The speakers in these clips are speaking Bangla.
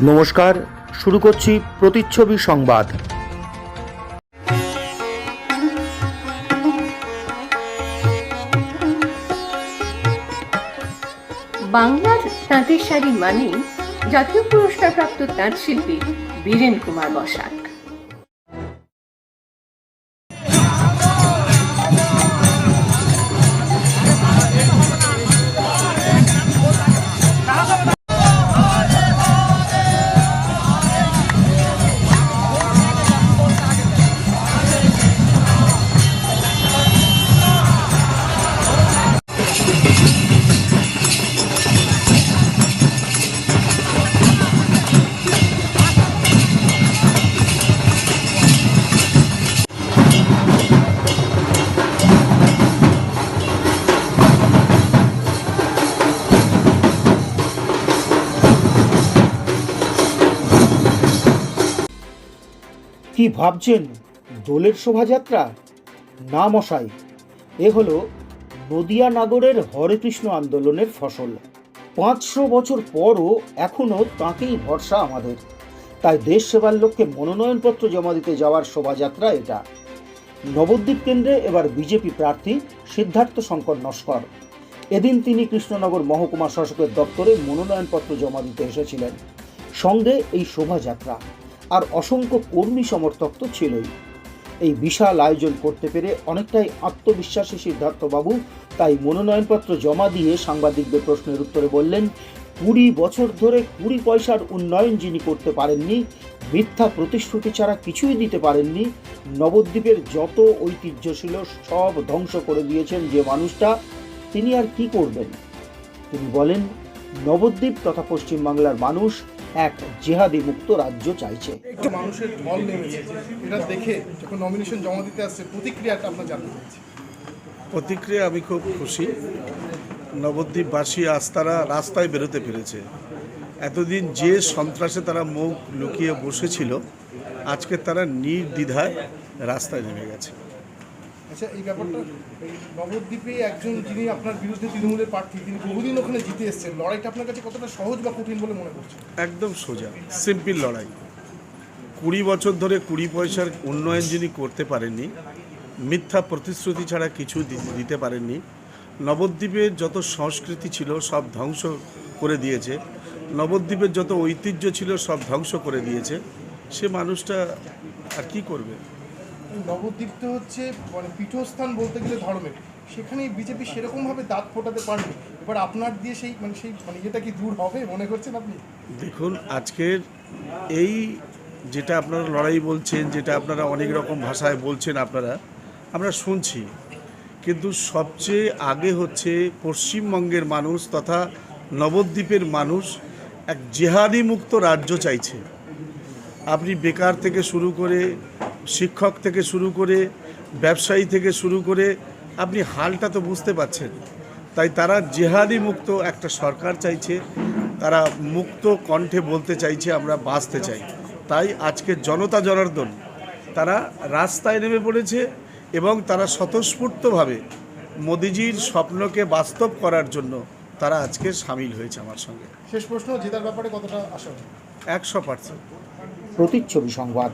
নমস্কার, শুরু করছি প্রতিচ্ছবি সংবাদ। বাংলার তাঁতের শাড়ি মানেই জাতীয় পুরস্কারপ্রাপ্ত তাঁত শিল্পী বীরেন কুমার বসাক। কি ভাবছেন দোলের শোভাযাত্রা? না মশাই, এ হলো নদিয়া নগরের হরেকৃষ্ণ আন্দোলনের ফসল। 500 বছর পরও এখনো তাঁকেই ভরসা আমাদের। তাই দেশ সেবার লক্ষ্যে মনোনয়নপত্র জমা দিতে যাওয়ার শোভাযাত্রা এটা। নবদ্বীপ কেন্দ্রে এবার বিজেপি প্রার্থী সিদ্ধার্থ শঙ্কর নস্কর। এদিন তিনি কৃষ্ণনগর মহকুমা শাসকের দপ্তরে মনোনয়নপত্র জমা দিতে এসেছিলেন। সঙ্গে এই শোভাযাত্রা আর অসংখ্য কর্মী সমর্থক তো ছিলই। এই বিশাল আয়োজন করতে পেরে অনেকটাই আত্মবিশ্বাসী সিদ্ধার্থবাবু তাই মনোনয়নপত্র জমা দিয়ে সাংবাদিকদের প্রশ্নের উত্তরে বললেন, 20 বছর ধরে 20 পয়সার উন্নয়ন যিনি করতে পারেননি, মিথ্যা প্রতিশ্রুতি ছাড়া কিছুই দিতে পারেননি, নবদ্বীপের যত ঐতিহ্য ছিল সব ধ্বংস করে দিয়েছেন যে মানুষটা, তিনি আর কি করবেন? তিনি বলেন, নবদ্বীপ তথা পশ্চিমবাংলার মানুষ এক জেহাদি মুক্ত রাজ্য চাইছে। একটু মানুষের ঢল নেমেছে, এটা দেখে যখন নমিনেশন জমা দিতে আসছে প্রতিক্রিয়াটা আমরা জানতে চাইছি। প্রতিক্রিয়া আমি খুব খুশি। নবদ্বীপবাসী আজ তারা রাস্তায় বেরোতে পেরেছে। এতদিন যে সন্ত্রাসে তারা মুখ লুকিয়ে বসেছিল, আজকে তারা নির্দ্বিধায় রাস্তায় নেমে গেছে। আচ্ছা, এই ব্যাপারটা নবদ্বীপে একজন যিনি আপনার বিরুদ্ধে তৃণমূলের প্রার্থী, তিনি বহুদিন ওখানে জিতে এসেছেন, লড়াইটা আপনার কাছে কতটা সহজ বা কঠিন বলে মনে করছেন? একদম সোজা, সিম্পল লড়াই। 20 বছর ধরে 20 পয়সার উন্নয়ন যিনি করতে পারেননি, মিথ্যা প্রতিশ্রুতি ছাড়া কিছু দিতে পারেননি, নবদ্বীপের যত সংস্কৃতি ছিল সব ধ্বংস করে দিয়েছে, নবদ্বীপের যত ঐতিহ্য ছিল সব ধ্বংস করে দিয়েছে, সে মানুষটা আর কি করবে? নবদ্বীপ তো হচ্ছে মানে পীঠস্থান বলতে গেলে ধর্মের, সেখানে বিজেপি সেরকমভাবে দাঁত ফোটাতে পারেনি। এবার আপনার দিয়ে সেই এটা কি দূর হবে মনে করছেন আপনি? দেখুন, আজকের এই যেটা আপনারা লড়াই বলছেন, যেটা আপনারা অনেক রকম ভাষায় বলছেন, আমরা শুনছি, কিন্তু সবচেয়ে আগে হচ্ছে পশ্চিমবঙ্গের মানুষ তথা নবদ্বীপের মানুষ এক জেহাদি মুক্ত রাজ্য চাইছে। আপনি বেকার থেকে শুরু করে, শিক্ষক থেকে শুরু করে, ব্যবসায়ী থেকে শুরু করে, আপনি হালটা তো বুঝতে পারছেন। তাই তারা জেহাদি মুক্ত একটা সরকার চাইছে, তারা মুক্ত কণ্ঠে বলতে চাইছে আমরা বাঁচতে চাই। তাই আজকে জনতা জনার্দন তারা রাস্তায় নেমে পড়েছে এবং তারা স্বতঃস্ফূর্তভাবে মোদিজির স্বপ্নকে বাস্তব করার জন্য তারা আজকে সামিল হয়েছে আমার সঙ্গে। শেষ প্রশ্ন, জেতার ব্যাপারে কতটা আশা? 100%। প্রতিচ্ছবি সংবাদ।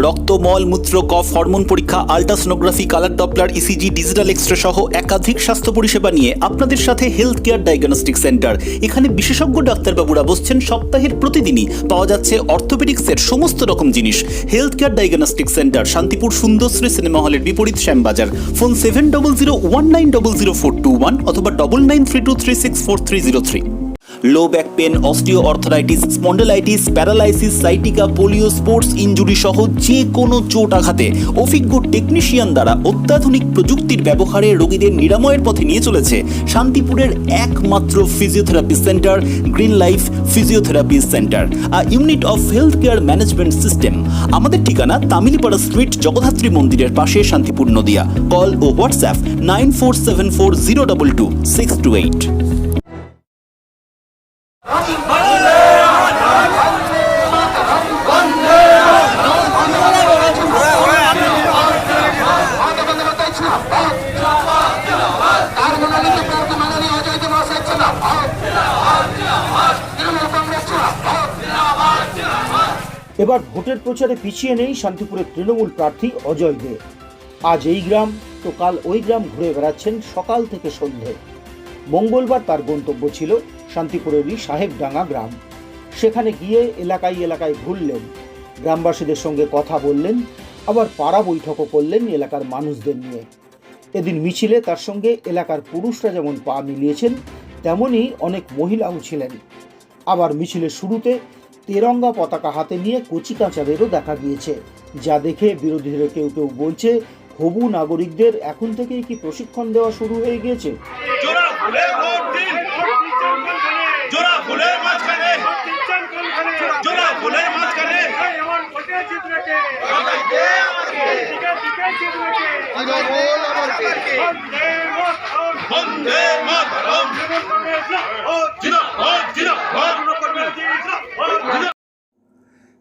রক্ত, মল, মূত্র, কফ, হরমোন পরীক্ষা, ultrasonography, colour doppler, ECG, digital x-ray সহ একাধিক স্বাস্থ্য পরিষেবা নিয়ে আপনাদের সাথে হেলথ কেয়ার ডায়াগনস্টিক সেন্টার। এখানে বিশেষজ্ঞ ডাক্তারবাবুরা বসছেন সপ্তাহের প্রতিদিনই। পাওয়া যাচ্ছে অর্থোপেডিক্সের সমস্ত রকম জিনিস। Health care diagnostic centre, Shantipur Sundarshree cinema হলের বিপরীত, শ্যামবাজার। ফোন 7001900421 অথবা 9932364303। Low back pain, osteoarthritis, spondylitis, paralysis, sciatica, polio, sports injury সহ যে কোনো চোট আঘাতে অভিজ্ঞ টেকনিশিয়ান দ্বারা অত্যাধুনিক প্রযুক্তির ব্যবহারে রোগীদের নিরাময়ের পথে নিয়ে চলেছে শান্তিপুরের একমাত্র physiotherapy centre, green life physiotherapy centre, a unit of health care management system. আমাদের ঠিকানা তামিলিপাড়া স্ট্রিট, জগদ্ধাত্রী মন্দিরের পাশে, শান্তিপুর, নদিয়া। কল ও হোয়াটসঅ্যাপ 9474022628। মাননীয় অজয় কুমার এবার ভোটের প্রচারে পিছিয়ে নেই শান্তিপুরের তৃণমূল প্রার্থী অজয় দে। আজ এই গ্রাম তো কাল ওই গ্রাম ঘুরে বেড়াচ্ছেন সকাল থেকে সন্ধে। মঙ্গলবার তার গন্তব্য ছিল শান্তিপুরেরই সাহেবডাঙ্গা গ্রাম। সেখানে গিয়ে এলাকায় এলাকায় ঘুরলেন, গ্রামবাসীদের সঙ্গে কথা বললেন, আবার পাড়া বৈঠকও করলেন এলাকার মানুষদের নিয়ে। এদিন মিছিলে তার সঙ্গে এলাকার পুরুষরা যেমন পা মিলিয়েছেন, তেমনই অনেক মহিলাও ছিলেন। আবার মিছিলের শুরুতে তেরঙ্গা পতাকা হাতে নিয়ে কচিকাঁচাদেরও দেখা গিয়েছে, যা দেখে বিরোধীদের কেউ কেউ বলছে হবু নাগরিকদের এখন থেকেই কি প্রশিক্ষণ দেওয়া শুরু হয়ে গিয়েছে।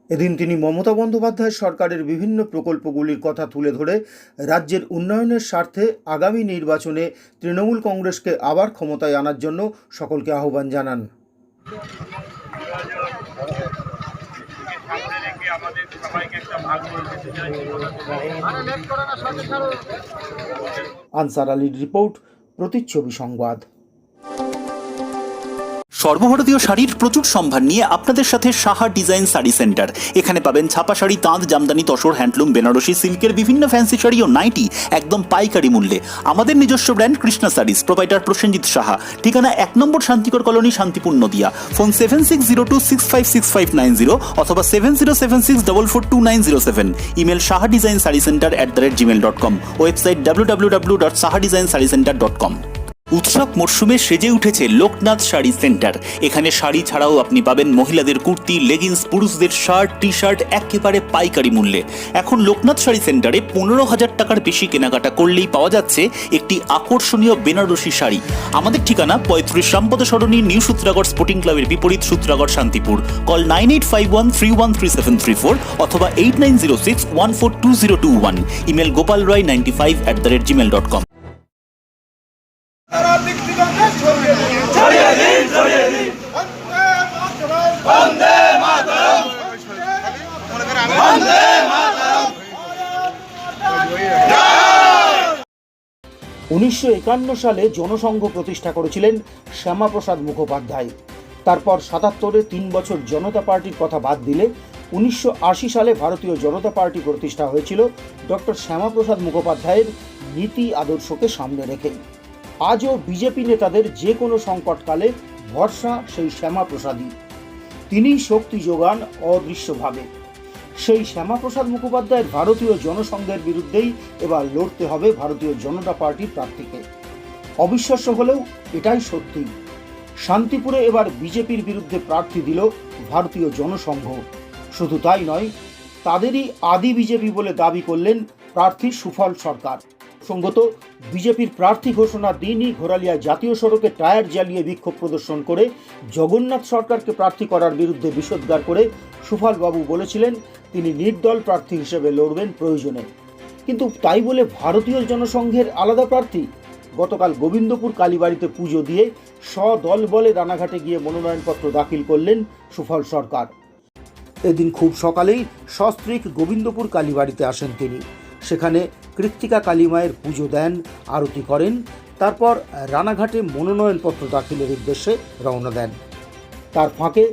এদিন তিনি মমতা বন্দ্যোপাধ্যায় সরকারের বিভিন্ন প্রকল্পগুলির কথা তুলে ধরে রাজ্যের উন্নয়নের স্বার্থে আগামী নির্বাচনে তৃণমূল কংগ্রেসকে আবার ক্ষমতায় আনার জন্য সকলকে আহ্বান জানান। আনসার আলীর রিপোর্ট, প্রতিচ্ছবি সংবাদ। সর্বভারতীয় শাড়ির প্রচুর সম্ভার নিয়ে আপনাদের সাথে সাহা ডিজাইন শাড়ি সেন্টার। এখানে পাবেন ছাপা শাড়ি, তাঁত, জামদানি, তসর, হ্যান্ডলুম, বেনারসি, সিল্কের বিভিন্ন ফ্যান্সি শাড়ি ও নাইটি একদম পাইকারি মূল্যে। আমাদের নিজস্ব brand Krishna saris, proprietor Prosenjit Saha. ঠিকানা 1 নম্বর শান্তিকর কলোনি, শান্তিপুর, নদিয়া। ফোন 7602656590 অথবা 7076442907। Email sahadesignsaricenter@gmail.com। Website www.sahadesignsarycenter.com। উৎসব মরশুমে সেজে উঠেছে লোকনাথ শাড়ি সেন্টার। এখানে শাড়ি ছাড়াও আপনি পাবেন মহিলাদের কুর্তি, লেগিংস, পুরুষদের শার্ট, টি শার্ট একেবারে পাইকারি মূল্যে। এখন লোকনাথ শাড়ি সেন্টারে 15,000 টাকার বেশি কেনাকাটা করলেই পাওয়া যাচ্ছে একটি আকর্ষণীয় বেনারসি শাড়ি। আমাদের ঠিকানা 35 রামপদ সরণি, নিউ সূত্রাগড় স্পোর্টিং ক্লাবের বিপরীত, সূত্রাগড়, শান্তিপুর। কল 9851313734 অথবা 8906142021। Email gopalroy95@gmail.com। বন্দে মাতরম, 1951 সালে জনসংঘ প্রতিষ্ঠা করেছিলেন শ্যামাপ্রসাদ মুখোপাধ্যায়। তারপর 77-এ 3 বছর জনতা পার্টির কথা বাদ দিলে 1980 সালে ভারতীয় জনতা পার্টি প্রতিষ্ঠা হয়েছিল ডক্টর শ্যামাপ্রসাদ মুখোপাধ্যায়ের নীতি আদর্শকে সামনে রেখে। আজও বিজেপি নেতাদের যে কোনো সংকটকালে ভরসা সেই শ্যামাপ্রসাদই। তিনি শক্তি যোগান অদৃশ্যভাবে। সেই শ্যামাপ্রসাদ মুখোপাধ্যায়ের ভারতীয় জনসংঘের বিরুদ্ধেই এবার লড়তে হবে ভারতীয় জনতা পার্টির প্রার্থীকে। অবিশ্বাস্য হলেও এটাই সত্যি। শান্তিপুরে এবার বিজেপির বিরুদ্ধে প্রার্থী দিল ভারতীয় জনসংঘ। শুধু তাই নয়, তাদেরই আদি বিজেপি বলে দাবি করলেন প্রার্থী সুফল সরকার। সঙ্গত বিজেপির প্রার্থী ঘোষণার দিনই ঘোরালিয়া জাতীয় সড়কে টায়ার জ্বালিয়ে বিক্ষোভ প্রদর্শন করে জগন্নাথ সরকারকে প্রার্থী করার বিরুদ্ধে বিষোদ্গার করে সুফলবাবু বলেছিলেন তিনি নির্দল প্রার্থী হিসেবে লড়বেন প্রয়োজনে। কিন্তু তাই বলে ভারতীয় জনসংঘের আলাদা প্রার্থী? গতকাল গোবিন্দপুর কালীবাড়িতে পুজো দিয়ে স্বদল বলে রানাঘাটে গিয়ে মনোনয়নপত্র দাখিল করলেন সুফল সরকার। এদিন খুব সকালেই সস্ত্রীক গোবিন্দপুর কালীবাড়িতে আসেন তিনি। সেখানে কৃত্তিকা কালীমায়ের পুজো দেন, আরতি করেন, তারপর রানাঘাটে মনোনয়নপত্র দাখিলের উদ্দেশ্যে রওনা দেন। তার ফাঁকে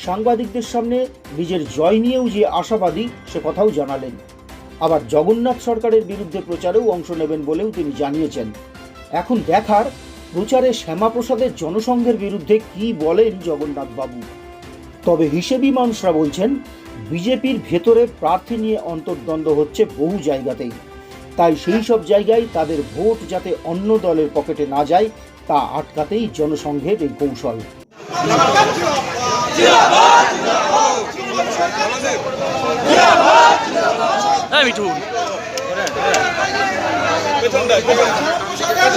সাংবাদিকদের সামনে নিজের জয় নিয়েও যে আশাবাদী সে কথাও জানালেন। আবার জগন্নাথ সরকারের বিরুদ্ধে প্রচারেও অংশ নেবেন বলেও তিনি জানিয়েছেন। এখন দেখার প্রচারে শ্যামাপ্রসাদের জনসংঘের বিরুদ্ধে কি বলেন জগন্নাথবাবু। তবে হিসেবি মানুষরা বলছেন বিজেপির ভেতরে প্রার্থী নিয়ে অন্তর্দ্বন্দ্ব হচ্ছে বহু জায়গাতেই, তাই সেই সব জায়গায় তাদের ভোট যাতে অন্য দলের পকেটে না যায় তা আটকাতেই জনসংঘের এই কৌশল।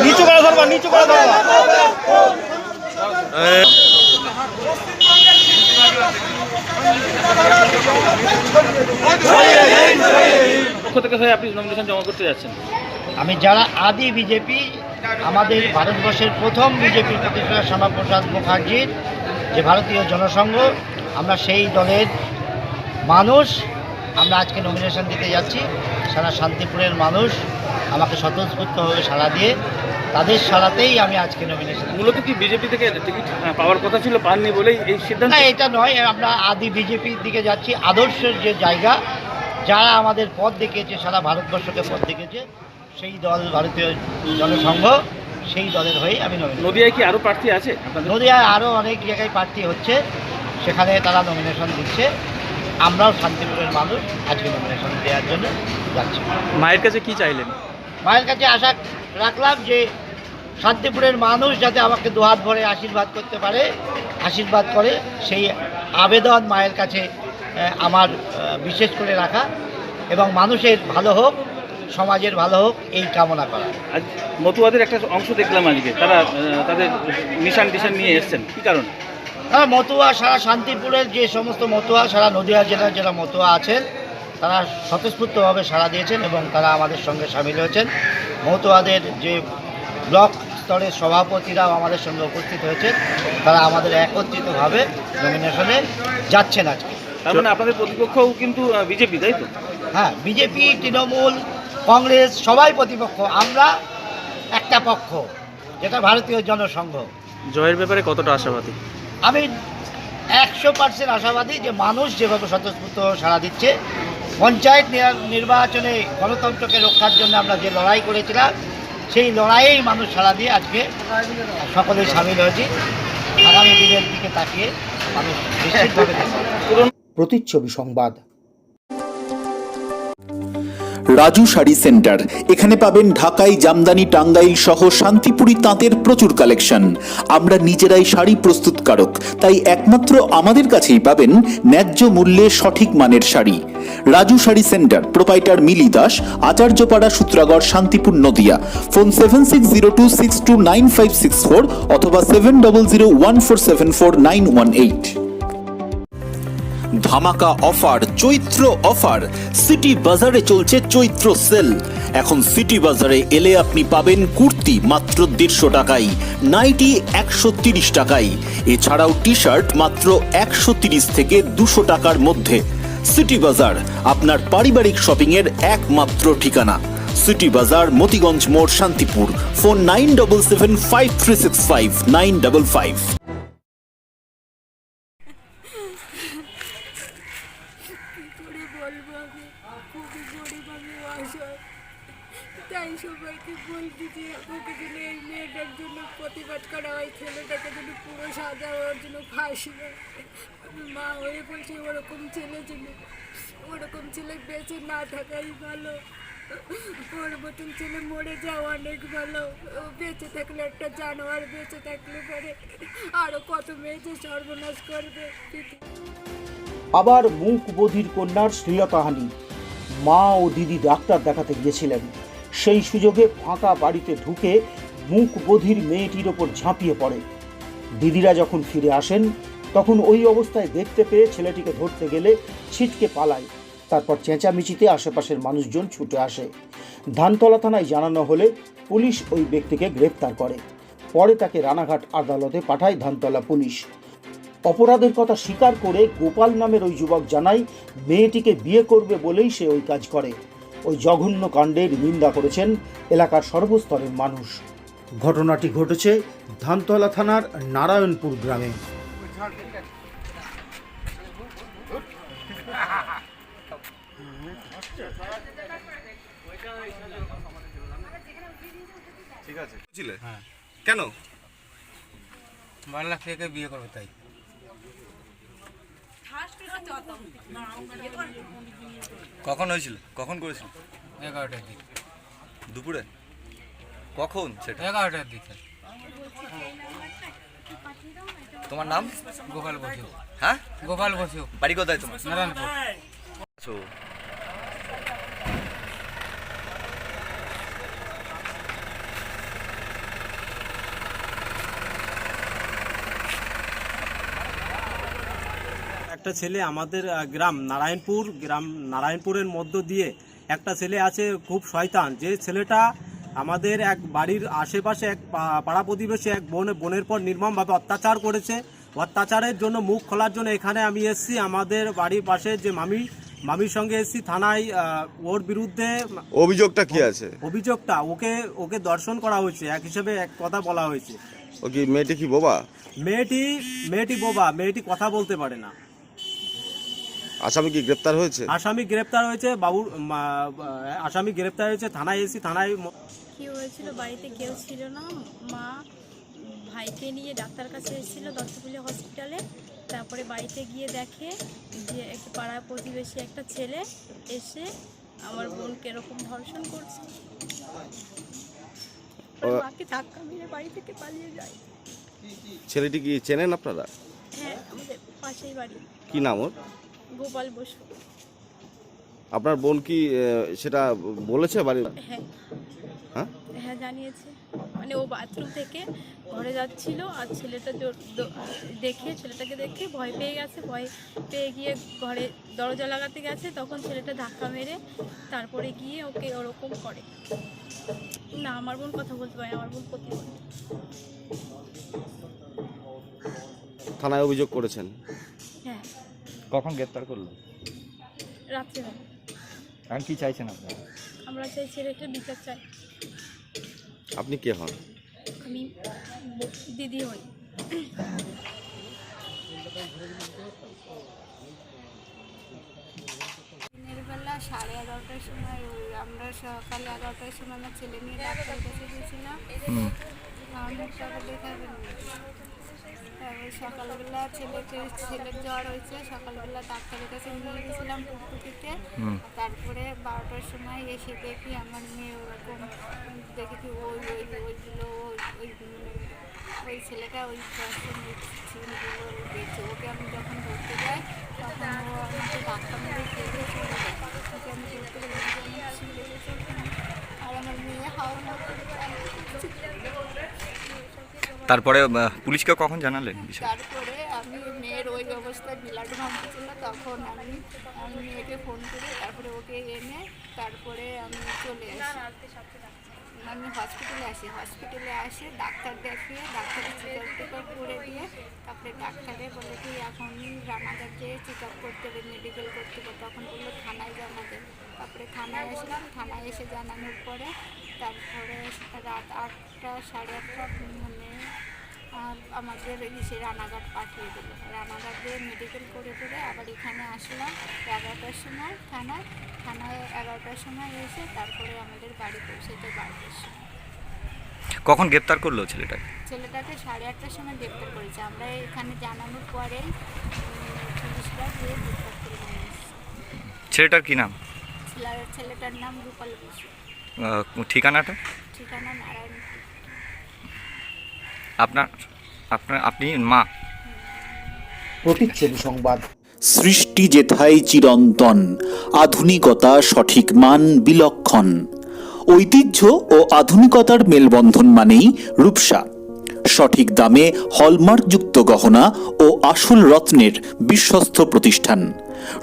নিচু করে ধরবা, নিচু করে ধরবা। আপনি নমিনেশন জমা করতে যাচ্ছেন? আমি যারা আদি বিজেপি, আমাদের ভারতবর্ষের প্রথম বিজেপি প্রতিষ্ঠাতা শ্যামাপ্রসাদ মুখার্জির যে ভারতীয় জনসংঘ, আমরা সেই দলের মানুষ আমরা আজকে নমিনেশন দিতে যাচ্ছি। সারা শান্তিপুরের মানুষ আমাকে স্বতঃস্ফূর্তভাবে সাড়া দিয়ে তাদের সাড়াতেই আমি আজকে নমিনেশন। মূলত কি বিজেপি থেকে টিকিট পাওয়ার কথা ছিল, পাননি বলেই এই সিদ্ধান্ত? না, এটা নয়, আমরা আদি বিজেপির দিকে যাচ্ছি। আদর্শের যে জায়গা, যারা আমাদের পথ দেখিয়েছে, সারা ভারতবর্ষকে পথ দেখিয়েছে, সেই দল ভারতীয় জনসংঘ, সেই দলের হয়েই আমি নমিনেশন। নদিয়ায় কি আরও প্রার্থী আছে আপনাদের? নদিয়ায় আরও অনেক জায়গায় প্রার্থী হচ্ছে, সেখানে তারা নমিনেশন দিচ্ছে। আমরাও শান্তিপুরের মানুষ আজকে নমিনেশন দেওয়ার জন্য যাচ্ছি। মায়ের কাছে কি চাইলেন? মায়ের কাছে আশা রাখলাম যে শান্তিপুরের মানুষ যাতে আমাকে দুহাত ভরে আশীর্বাদ করতে পারে, আশীর্বাদ করে, সেই আবেদন মায়ের কাছে আমার বিশেষ করে রাখা, এবং মানুষের ভালো হোক, সমাজের ভালো হোক, এই কামনা করা। আজ মতুয়াদের একটা অংশ দেখলাম আজকে, তারা তাদের নিশান টিশান নিয়ে এসছেন, কী কারণে? হ্যাঁ, মতুয়া, সারা শান্তিপুরের যে সমস্ত মতুয়া, সারা নদিয়া জেলার যারা মতুয়া আছেন, তারা স্বতঃস্ফূর্তভাবে সাড়া দিয়েছেন এবং তারা আমাদের সঙ্গে সামিল হয়েছেন। মতুয়াদের যে ব্লক স্তরের সভাপতিরাও আমাদের সঙ্গে উপস্থিত হয়েছেন, তারা আমাদের একত্রিতভাবে নমিনেশনে যাচ্ছেন আজকে। তার মানে আপনাদের প্রতিপক্ষও কিন্তু বিজেপি, তাই তো? হ্যাঁ, বিজেপি, তৃণমূল, কংগ্রেস সবাই প্রতিপক্ষ, আমরা একটা পক্ষ, যেটা ভারতীয় জনসংঘ। জয়ের ব্যাপারে কতটা আশাবাদী? আমি 100% আশাবাদী যে মানুষ যেভাবে স্বতঃস্ফূর্ত সাড়া দিচ্ছে। পঞ্চায়েত নির্বাচনে গণতন্ত্রকে রক্ষার জন্য আমরা যে লড়াই করেছিলাম, সেই লড়াইয়েই মানুষ সাড়া দিয়ে আজকে সকলেই সামিল হয়েছি। আগামী দিনের দিকে তাকিয়ে মানুষ নিশ্চিতভাবে দেখবে। প্রতিচ্ছবি সংবাদ। রাজু শাড়ি সেন্টার, এখানে পাবেন ঢাকাই, জামদানি, টাঙ্গাইল সহ শান্তিপুরি তাঁতের প্রচুর কালেকশন। আমরা নিজেরাই শাড়ি প্রস্তুতকারক, তাই একমাত্র আমাদের কাছেই পাবেন ন্যায্য মূল্যে সঠিক মানের শাড়ি। রাজু শাড়ি সেন্টার, প্রোপাইটার মিলি দাস, আচার্যপাড়া, সূত্রাগড়, শান্তিপুর, নদিয়া। ফোন 7602629564 অথবা 7001474918। ধামাকা অফার, চৈত্র অফার। সিটি বাজারে চলছে চৈত্র সেল। এখন সিটি বাজারে এলে আপনি পাবেন কুর্তি মাত্র 150 টাকায়, নাইটি 130 টাকায়, এছাড়াও টি শার্ট মাত্র 130 থেকে 200 টাকার মধ্যে। সিটি বাজার, আপনার পারিবারিক শপিং এর একমাত্র ঠিকানা। সিটি বাজার, মতিগঞ্জ মোড়, শান্তিপুর। ফোন 9775365955। তাই সবাইকে বলছি যে ওকে যেন এই মেয়েটার জন্য প্রতিবাদ করা হয়, ছেলেটাকে যেন পুরো সাজা, ওর জন্য ফাঁসি হয়। মা হয়ে বলছে ওরকম ছেলে বেঁচে না থাকাই ভালো, ওর মতন ছেলে মরে যাওয়া অনেক ভালো। ও বেঁচে থাকলে একটা জানোয়ার, বেঁচে থাকলে পরে আরও কত মেয়ে যে সর্বনাশ করবে। আবার মুখ বধির কন্যার শ্লীলতাহানি। মা ও দিদি ডাক্তার দেখাতে গিয়েছিলেন, সেই সুযোগে ফাঁকা বাড়িতে ঢুকে মুখ বধির মেয়েটির ওপর ঝাঁপিয়ে পড়ে। দিদিরা যখন ফিরে আসেন, তখন ওই অবস্থায় দেখতে পেয়ে ছেলেটিকে ধরতে গেলে ছিটকে পালায়। তারপর চেঁচামেচিতে আশেপাশের মানুষজন ছুটে আসে। ধানতলা থানায় জানানো হলে পুলিশ ওই ব্যক্তিকে গ্রেপ্তার করে। পরে তাকে রানাঘাট আদালতে পাঠায় ধানতলা পুলিশ। অপরাধের কথা স্বীকার করে গোপাল নামের ওই যুবক জানায়, মেয়েটিকে বিয়ে করবে বলেই সে ওই কাজ করে। ওই জঘন্য কাণ্ডের নিন্দা করেছেন এলাকার সর্বস্তরের মানুষ। ঘটনাটি ঘটেছে ধানতলা থানার নারায়ণপুর গ্রামে। ঠিক আছে, হ্যাঁ। কেন? 12 লাখ থেকে বিয়ে করবে তাই। কখন হয়েছিল? কখন করেছিল? 11টার দিকে। দুপুরে? কখন সেটা? 11টার দিকে। তোমার নাম? গোপাল বসু। হ্যাঁ, গোপাল বসু। বাড়ি কোথায় তোমার? নারায়ণপুর। আচ্ছা, একটা ছেলে আমাদের গ্রাম নারায়ণপুরের মধ্য দিয়ে একটা ছেলে আছে খুব শয়তান, যে ছেলেটা আমাদের এক বাড়ির আশেপাশে এক পাড়া প্রতিবেশী এক বোনের পর নির্মমভাবে অত্যাচার করেছে। অত্যাচারের জন্য মুখ খোলার জন্য এখানে আমি এসেছি। আমাদের বাড়ির পাশে যে মামির সঙ্গে এসেছি থানায়, ওর বিরুদ্ধে অভিযোগটা কি আছে? অভিযোগটা ওকে দর্শন করা হয়েছে, এক হিসেবে এক কথা বলা হয়েছে। ও কি মেয়েটি কি বোবা? মেয়েটি বোবা, মেয়েটি কথা বলতে পারে না। আসামি কি গ্রেপ্তার হয়েছে? আসামি গ্রেপ্তার হয়েছে। থানায় এসেছি, থানায় কি হয়েছিল, বাড়িতে কেউ ছিল না, মা ভাইকে নিয়ে ডাক্তার কাছে এসেছিল দত্তপুলি হসপিটালে। তারপরে বাড়িতে গিয়ে দেখে যে একটা পাড়া প্রতিবেশী একটা ছেলে এসে আমার বোনকে এরকম ধর্ষণ করছে। মাকে ধাক্কা মেরে বাড়ি থেকে পালিয়ে যায়। ছেলেটি কি চেনেন আপনারা? হ্যাঁ, আমাদের পাশেই বাড়ি। কি নাম ওর? গোপাল বসু। আপনার বোন কি সেটা বলেছে বাড়ি? হ্যাঁ হ্যাঁ হ্যাঁ জানিয়েছে। মানে ও বাথরুম থেকে ঘরে যাচ্ছিল আর ছেলেটাকে দেখে ভয় পেয়ে গেছে। ভয় পেয়ে গিয়ে ঘরে দরজা লাগাতে গেছে, তখন ছেলেটা ধাক্কা মেরে তারপরে গিয়ে ওকে ওরকম করে। না, আমার বোন কথা বলতে পারে, আমার বোন প্রতিবন্ধী। থানায় অভিযোগ করেছেন? হ্যাঁ। কখন গ্রেপ্তার করলো? রাত্রিবেলা। এখন কি চাইছেন আপনারা? আমরা চাই ছেলেটার বিচার চাই। আপনি কে হন? আমি দিদি হই। দিনের বেলা 11:30টার সময় আমরা সকাল 11টার সময় আমার ছেলে নিয়ে ডাক্তার কাছে গেছিলাম। মুখটাকে দেখাবেন। তারপরে সকালবেলা ছেলের জ্বর হয়েছে, সকালবেলা ডাক্তারের কাছে নিয়ে গেছিলাম টুকটুকিতে। তারপরে 12টার সময় এসে দেখি আমার মেয়ে ওরকম দেখেছি ওই ছেলেটা ওই চিনগুলো দিয়েছে। ওকে আমি যখন ধরতে যাই তখন ও আমাকে ধাক্কা মেরে ফেলে চলে যায়। ওকে আমি ধরতে গেলে আর আমার মেয়ে হাওয়া না করে। তারপরে পুলিশকে কখন জানালেন? তারপরে আমি মেয়ের ওই অবস্থায় ব্লাড ভাঙছিল, তখন আমি মেয়েকে ফোন করি। তারপরে ওকে এনে তারপরে আমি চলে আসি। আমি হসপিটালে আসে ডাক্তার দেখিয়ে ডাক্তারের চেক আপ করে দিয়ে তারপরে ডাক্তারে বলে কি এখন রানাঘাট যেয়ে চেক আপ করতে হবে, মেডিকেল করতে হবে। তখন বললো থানায় জানাতে। তারপরে থানায় আসলাম, থানায় এসে জানানোর পরে তারপরে রাত 8টা 8:30 মানে আমাদের রানাঘাট পাঠিয়ে দিল। রানাঘাট দিয়ে মেডিকেল করে আবার এখানে আসলাম 11টার সময় থানায় 11টার সময় এসে তারপরে আমাদের বাড়ি পৌঁছেতে 12টার সময়। কখন গ্রেপ্তার করলো ছেলেটাকে? 8:30টার সময় গ্রেপ্তার করেছে। আমরা এখানে জানানোর পরেই পুলিশরা গিয়ে গ্রেপ্তার করে নিয়ে এসেছে। ছেলেটার কি নাম? ছেলেটার নাম গোপাল বসু। ঠিকানাটা? ঠিকানা নারায়ণপুর। আপনি মা? প্রতীচ্ছেন সংবাদ। সৃষ্টি যেথায় চিরন্তন, আধুনিকতা সঠিক মান বিলক্ষণ। ঐতিহ্য ও আধুনিকতার মেলবন্ধন মানেই রূপসা। সঠিক দামে হলমার্কযুক্ত গহনা ও আসল রত্নের বিশ্বস্ত প্রতিষ্ঠান।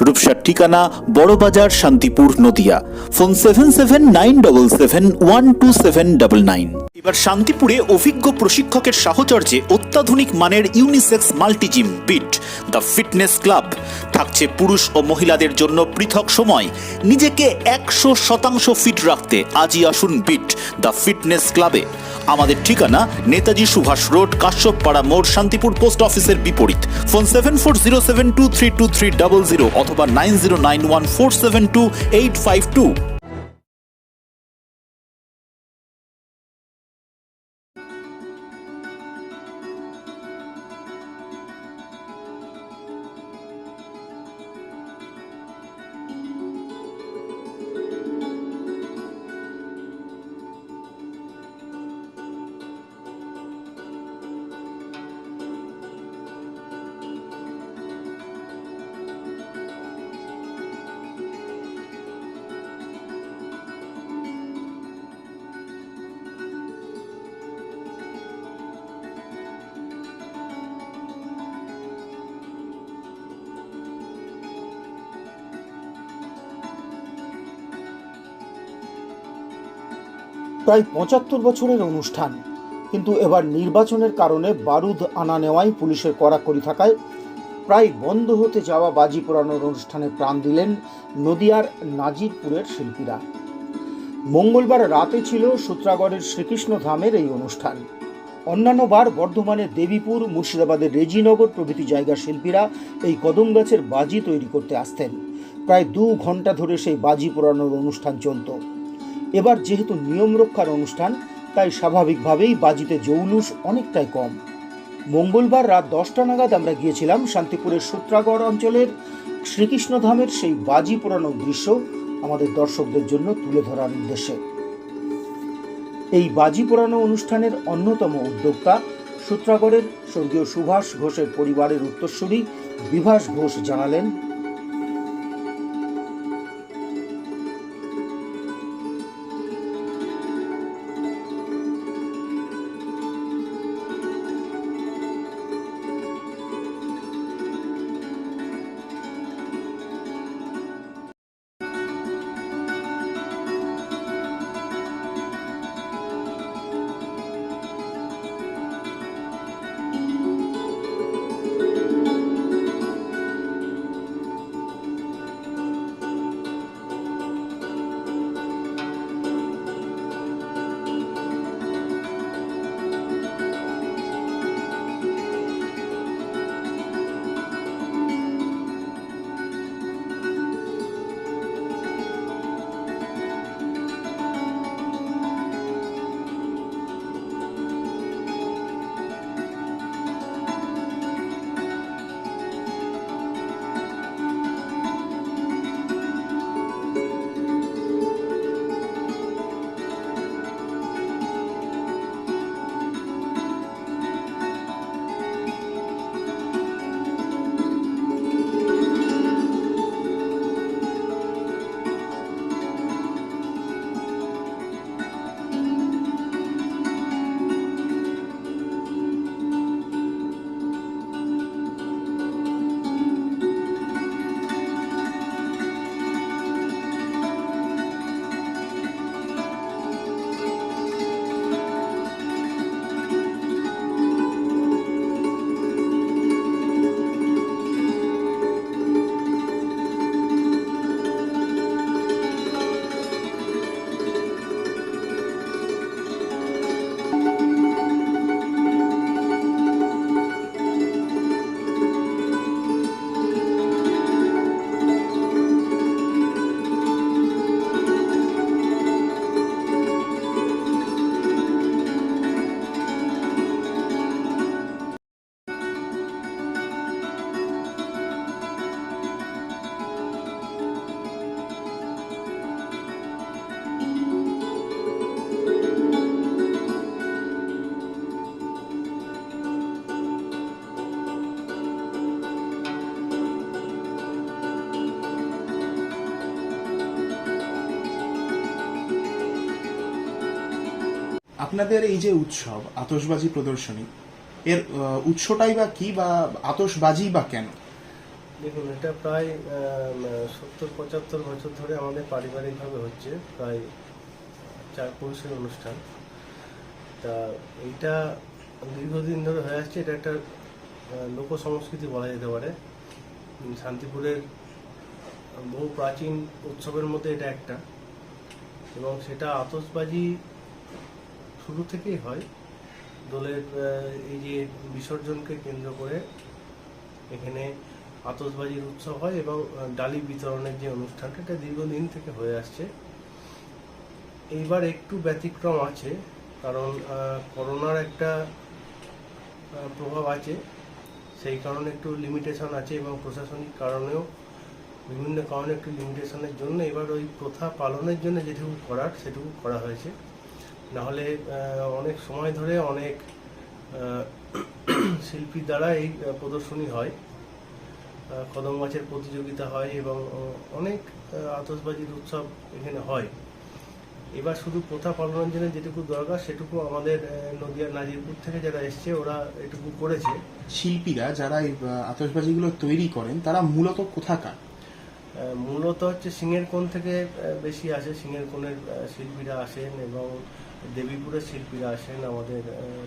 রূপসার ঠিকানা বড়বাজার, শান্তিপুর, নদিয়া। ফোন 7797712799। এবার শান্তিপুরে অভিজ্ঞ প্রশিক্ষকের সাহচর্যে অত্যাধুনিক মানের unisex multigym beat the fitness club. থাকছে পুরুষ ও মহিলাদের জন্য পৃথক সময়। নিজেকে 100% ফিট রাখতে আজই আসুন বিট দ্য ফিটনেস ক্লাবে। আমাদের ঠিকানা নেতাজি সুভাষ রোড, কাশ্যপপাড়া মোড়, শান্তিপুর পোস্ট অফিসের বিপরীত। ফোন 7407232300 অথবা 9091472852। প্রায় 75 বছরের অনুষ্ঠান কিন্তু এবার নির্বাচনের কারণে বারুদ আনা নেওয়ায় পুলিশের কড়াকড়ি থাকায় প্রায় বন্ধ হতে যাওয়া বাজি পোড়ানোর অনুষ্ঠানে প্রাণ দিলেন নদিয়ার নাজিরপুরের শিল্পীরা। মঙ্গলবার রাতে ছিল সূত্রাগড়ের শ্রীকৃষ্ণ ধামের এই অনুষ্ঠান। অন্যান্য বার বর্ধমানের দেবীপুর, মুর্শিদাবাদের রেজিনগর প্রভৃতি জায়গার শিল্পীরা এই কদম গাছের বাজি তৈরি করতে আসতেন। প্রায় 2 ঘন্টা ধরে সেই বাজি পোড়ানোর অনুষ্ঠান চলত। এবার যেহেতু নিয়ম রক্ষার অনুষ্ঠান, তাই স্বাভাবিকভাবেই বাজিতে জৌলুস অনেকটাই কম। মঙ্গলবার রাত 10টা নাগাদ আমরা গিয়েছিলাম শান্তিপুরের সূত্রাগড় অঞ্চলের শ্রীকৃষ্ণ ধামের সেই বাজি পোড়ানোর দৃশ্য আমাদের দর্শকদের জন্য তুলে ধরার উদ্দেশ্যে। এই বাজি পোড়ানো অনুষ্ঠানের অন্যতম উদ্যোক্তা সূত্রাগড়ের স্বর্গীয় সুভাষ ঘোষের পরিবারের উত্তরসূরি বিভাস ঘোষ জানালেন, আপনাদের এই যে উৎসব আতশবাজি প্রদর্শনী, এর উৎসটাই বা কি, বা আতশবাজি বা কেন? দেখুন, এটা প্রায় 70-75 বছর ধরে আমাদের পারিবারিকভাবে হচ্ছে, প্রায় 4 পুরুষের অনুষ্ঠান। তা এইটা দীর্ঘদিন ধরে হয়ে আসছে। এটা একটা লোক সংস্কৃতি বলা যেতে পারে। শান্তিপুরের বহু প্রাচীন উৎসবের মধ্যে এটা একটা, এবং সেটা আতশবাজি শুরু থেকেই হয়। দোলের এই যে বিসর্জনকে কেন্দ্র করে এখানে আতশবাজির উৎসব হয়, এবং ডালি বিতরণের যে অনুষ্ঠানটা, এটা দীর্ঘদিন থেকে হয়ে আসছে। এইবার একটু ব্যতিক্রম আছে, কারণ করোনার একটা প্রভাব আছে, সেই কারণে একটু লিমিটেশন আছে, এবং প্রশাসনিক কারণেও বিভিন্ন কারণে একটু লিমিটেশনের জন্য এবার ওই প্রথা পালনের জন্য যেটুকু করার সেটুকু করা হয়েছে। নাহলে অনেক সময় ধরে অনেক শিল্পীর দ্বারা এই প্রদর্শনী হয়, কদম গাছের প্রতিযোগিতা হয়, এবং অনেক আতশবাজির উৎসব এখানে হয়। এবার শুধু প্রথা পালনের জন্য যেটুকু দরকার সেটুকু আমাদের নদিয়ার নাজিরপুর থেকে যারা এসছে ওরা এটুকু করেছে। শিল্পীরা যারা এই আতশবাজিগুলো তৈরি করেন তারা মূলত কোথাকার? মূলত হচ্ছে সিংহের কোণ থেকে বেশি আসে, সিংহের কোণের শিল্পীরা আসেন, এবং দেবীপুরের শিল্পীরা আসেন, আমাদের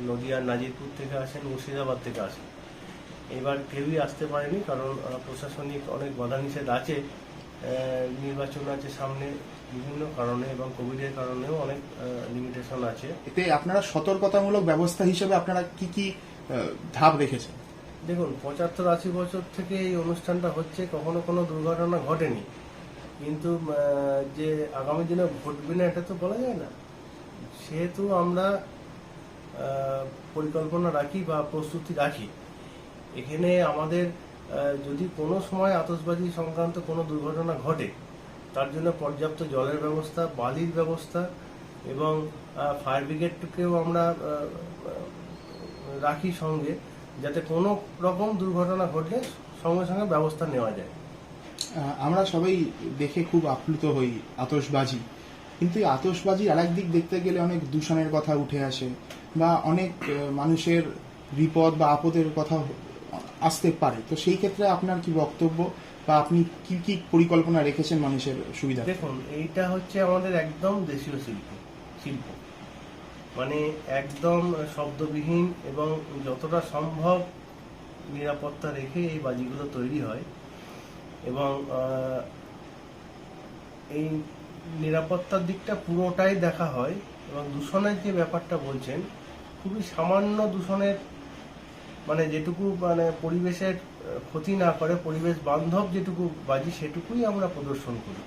নদিয়ার নাজিরপুর থেকে আসেন, মুর্শিদাবাদ থেকে আসেন। এবার কেউই আসতে পারেনি, কারণ প্রশাসনিক অনেক বাধা নিষেধ আছে, নির্বাচন আছে সামনে বিভিন্ন কারণে, এবং কোভিডের কারণেও অনেক লিমিটেশন আছে। এতে আপনারা সতর্কতামূলক ব্যবস্থা হিসেবে আপনারা কি কি ধাপ রেখেছেন? দেখুন, 75-80 বছর থেকে এই অনুষ্ঠানটা হচ্ছে, কখনো কোনো দুর্ঘটনা ঘটেনি, কিন্তু যে আগামী দিনে ঘটবে না এটা তো বলা যায় না। সেহেতু আমরা পরিকল্পনা রাখি বা প্রস্তুতি রাখি। এখানে আমাদের যদি কোনো সময় আতশবাজি সংক্রান্ত কোনো দুর্ঘটনা ঘটে, তার জন্য পর্যাপ্ত জলের ব্যবস্থা, বালির ব্যবস্থা এবং ফায়ার ব্রিগেডকেও আমরা রাখি সঙ্গে, যাতে কোনো রকম দুর্ঘটনা ঘটলে সঙ্গে সঙ্গে ব্যবস্থা নেওয়া যায়। আমরা সবাই দেখে খুব আপ্লুত হই আতশবাজি, কিন্তু এই আতশবাজির আরেক দিক দেখতে গেলে অনেক দূষণের কথা উঠে আসে, বা অনেক মানুষের বিপদ বা আপদের কথা আসতে পারে। তো সেই ক্ষেত্রে আপনার কি বক্তব্য, বা আপনি কি কি পরিকল্পনা রেখেছেন মানুষের সুবিধা? দেখুন, এইটা হচ্ছে আমাদের একদম দেশীয় শিল্প, মানে একদম শব্দবিহীন এবং যতটা সম্ভব নিরাপত্তা রেখে এই বাজিগুলো তৈরি হয়, এবং এই নিরাপত্তার দিকটা পুরোটাই দেখা হয়। এবং দূষণের যে ব্যাপারটা বলছেন, খুবই সামান্য দূষণের, মানে যেটুকু মানে পরিবেশের ক্ষতি না করে, পরিবেশ বান্ধব যেটুকু বাজি, সেটুকুই আমরা প্রদর্শন করি।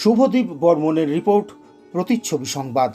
শুভদীপ বর্মনের রিপোর্ট, প্রতিচ্ছবি সংবাদ।